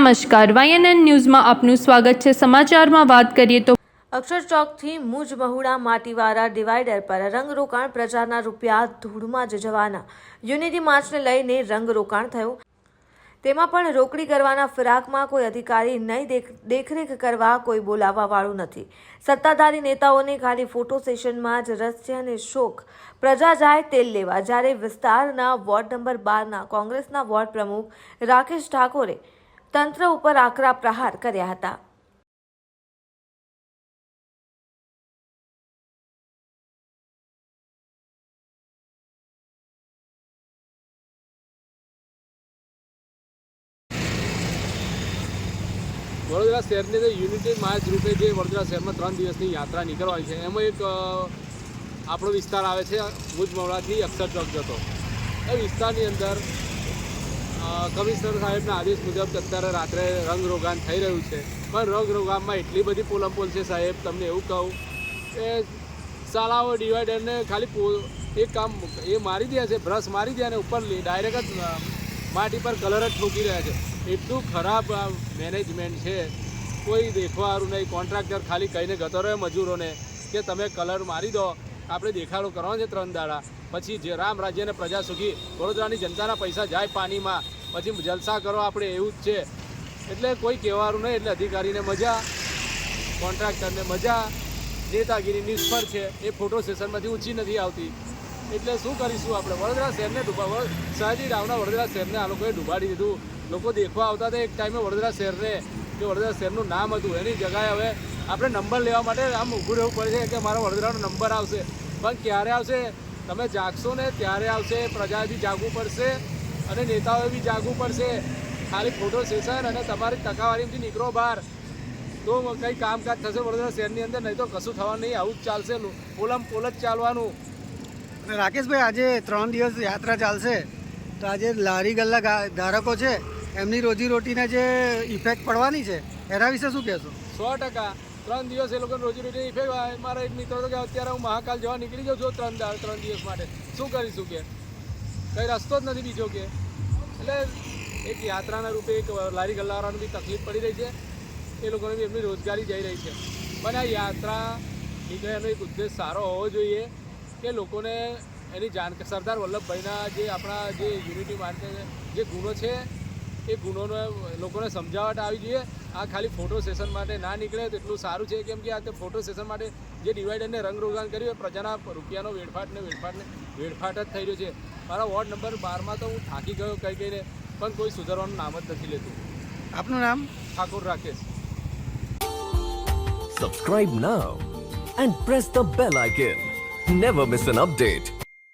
નમસ્કાર, YNN ન્યૂઝમાં આપનું સ્વાગત છે। સમાચારમાં વાત કરીએ તો અક્ષર ચોકથી મુજ મહુડા માટીવાળા ડિવાઈડર પર રંગરોકાણ પ્રજારના રૂપિયા ધૂળમાં જ જવાના યુનિટી માર્ચને લઈને રંગરોકાણ થયું। તેમાં પણ રોકડી કરવાના ફિરાકમાં કોઈ અધિકારી નહીં, દેખરેખ કરવા કોઈ બોલાવવા વાળું નથી। સત્તાધારી નેતાઓને ખાલી ફોટો સેશનમાં જ રસ છે અને શોખ પ્રજા જાય તેલ લેવા। જ્યારે વિસ્તારના વોર્ડ નંબર 12ના કોંગ્રેસના વોર્ડ પ્રમુખ રાકેશ ઠાકોરે તંત્ર ઉપર આકરા પ્રહાર કર્યા હતા। વડોદરા શહેરની જે યુનિટી માર્ચ રૂપે જે વડોદરા શહેરમાં 3 દિવસની યાત્રા નીકળવાની છે, એમાં એક આપણો વિસ્તાર આવે છે ભુજ મવડાથી અક્ષર ચોક જતો। એ વિસ્તારની અંદર કમિશનર સાહેબના આદેશ મુજબ અત્યારે રાત્રે રંગરોગાન થઈ રહ્યું છે, પણ રંગરોગાનમાં એટલી બધી પોલમપોલ છે સાહેબ, તમને એવું કહું કે શાળાઓ ડિવાઈડરને ખાલી એક કામ એ મારી દે છે, બ્રશ મારી દે અને ઉપર ડાયરેક્ટ જ માટી પર કલર જ ઠોકી રહ્યા છે। એટલું ખરાબ મેનેજમેન્ટ છે, કોઈ દેખવાવાળું નહીં। કોન્ટ્રાક્ટર ખાલી કહીને ગતો રહ્યો મજૂરોને કે તમે કલર મારી દો, આપણે દેખાડો કરવાનો છે 3 દાડા, પછી જે રામ રાજ્ય અને પ્રજા સુખી, વડોદરાની જનતાના પૈસા જાય પાણીમાં, પછી જલસા કરો આપણે, એવું જ છે। એટલે કોઈ કહેવાનું નહીં, એટલે અધિકારીને મજા, કોન્ટ્રાક્ટરને મજા, નેતાગીરી નિષ્ફળ છે, એ ફોટો સેશનમાંથી ઊંચી નથી આવતી। એટલે શું કરીશું આપણે? વડોદરા શહેરને સયાજી રાવના વડોદરા શહેરને આ લોકોએ ડૂબાડી દીધું। લોકો દેખવા આવતા હતા એક ટાઈમે વડોદરા શહેરને, કે વડોદરા શહેરનું નામ હતું, એની જગ્યાએ હવે આપણે નંબર લેવા માટે આમ ઊભું રહેવું પડે છે કે મારો વડોદરાનો નંબર આવશે, પણ ક્યારે આવશે? તમે જાગશો ને ત્યારે આવશે। પ્રજાએ બી જાગવું પડશે અને નેતાઓએ બી જાગવું પડશે। ખાલી ફોટો સેશન અને તમારી ટકાવારીથી નીકળો બહાર તો કંઈ કામકાજ થશે વડોદરા શહેરની અંદર, નહીં તો કશું થવાનું નહીં। આવું જ ચાલશે, પોલમ પોલ જ ચાલવાનું। અને રાકેશભાઈ, આજે 3 દિવસ યાત્રા ચાલશે, તો આજે લારી ગલ્લા ધારકો છે એમની રોજીરોટીને જે ઇફેક્ટ પડવાની છે એના વિશે શું કહેશો? 100% 3 દિવસ એ લોકોને રોજીરોટી ઇફેક્ટ। મારા એક મિત્ર તો કે અત્યારે હું મહાકાલ જવા નીકળી જાઉં છું 3 દિવસ માટે, શું કરીશું કે કંઈ રસ્તો જ નથી બીજો કે। એટલે એક યાત્રાના રૂપે એક લારી ગલ્લાવાળાને બી તકલીફ પડી રહી છે, એ લોકોને બી એમની રોજગારી જઈ રહી છે। પણ આ યાત્રા નીકળ્યાનો એક ઉદ્દેશ સારો હોવો જોઈએ કે લોકોને એની સરદાર વલ્લભભાઈના જે આપણા જે યુનિટી માટે જે ગુણો છે એ ગુણોને લોકોને સમજાવટ આવી જોઈએ। આ ખાલી ફોટો સેશન માટે ના નીકળે તો એટલું સારું છે, કેમ કે આ ફોટો સેશન માટે જે ડિવાઈડરને રંગરોગાન કર્યું, પ્રજાના રૂપિયાનો વેડફાટ જ થઈ રહ્યો છે। મારા વોર્ડ નંબર 12માં તો હું થાકી ગયો કઈ કહીને, પણ કોઈ સુધારવાનું નામ જ નથી લેતું। આપનું નામ? Thakor Rakesh. Subscribe now and press the bell icon. Never miss an update.